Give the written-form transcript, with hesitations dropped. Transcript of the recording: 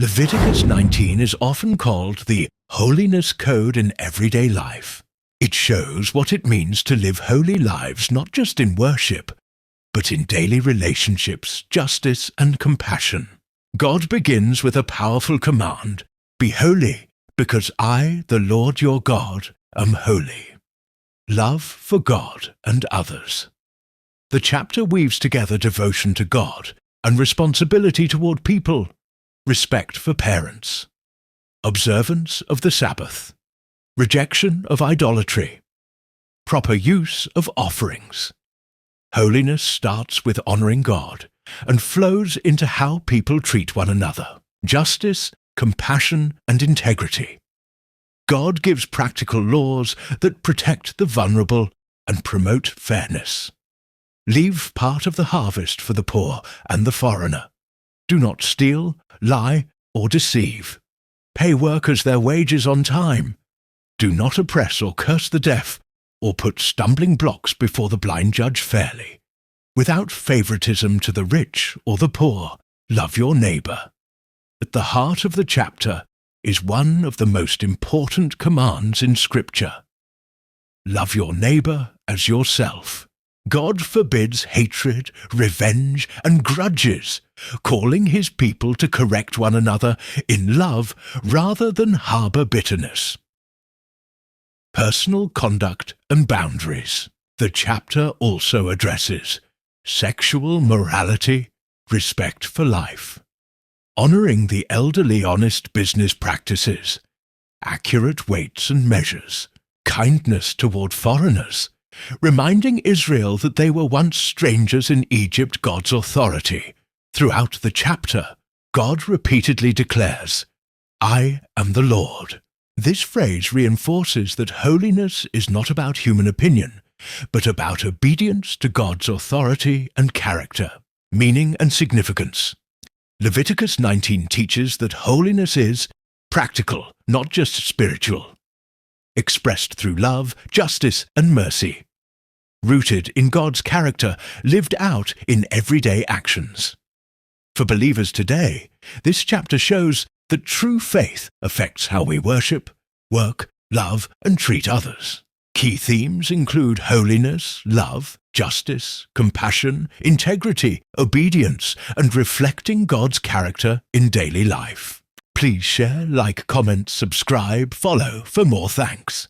Leviticus 19 is often called the holiness code in everyday life. It shows what it means to live holy lives not just in worship, but in daily relationships, justice, and compassion. God begins with a powerful command: be holy, because I, the Lord your God, am holy. Love for God and others. The chapter weaves together devotion to God and responsibility toward people, respect for parents, observance of the Sabbath, rejection of idolatry, proper use of offerings. Holiness starts with honoring God and flows into how people treat one another. Justice, compassion, and integrity. God gives practical laws that protect the vulnerable and promote fairness. Leave part of the harvest for the poor and the foreigner. Do not steal, lie, or deceive. Pay workers their wages on time. Do not oppress or curse the deaf, or put stumbling blocks before the blind judge fairly. Without favoritism to the rich or the poor, love your neighbor. At the heart of the chapter is one of the most important commands in Scripture. Love your neighbor as yourself. God forbids hatred, revenge, and grudges, calling his people to correct one another in love rather than harbor bitterness. Personal conduct and boundaries. The chapter also addresses sexual morality, respect for life, honoring the elderly honest business practices, accurate weights and measures, kindness toward foreigners, reminding Israel that they were once strangers in Egypt, God's authority. Throughout the chapter, God repeatedly declares, "I am the Lord." This phrase reinforces that holiness is not about human opinion, but about obedience to God's authority and character. Meaning and significance. Leviticus 19 teaches that holiness is practical, not just spiritual, expressed through love, justice, and mercy, rooted in God's character, lived out in everyday actions. For believers today, this chapter shows that true faith affects how we worship, work, love, and treat others. Key themes include holiness, love, justice, compassion, integrity, obedience, and reflecting God's character in daily life. Please share, like, comment, subscribe, follow for more thanks.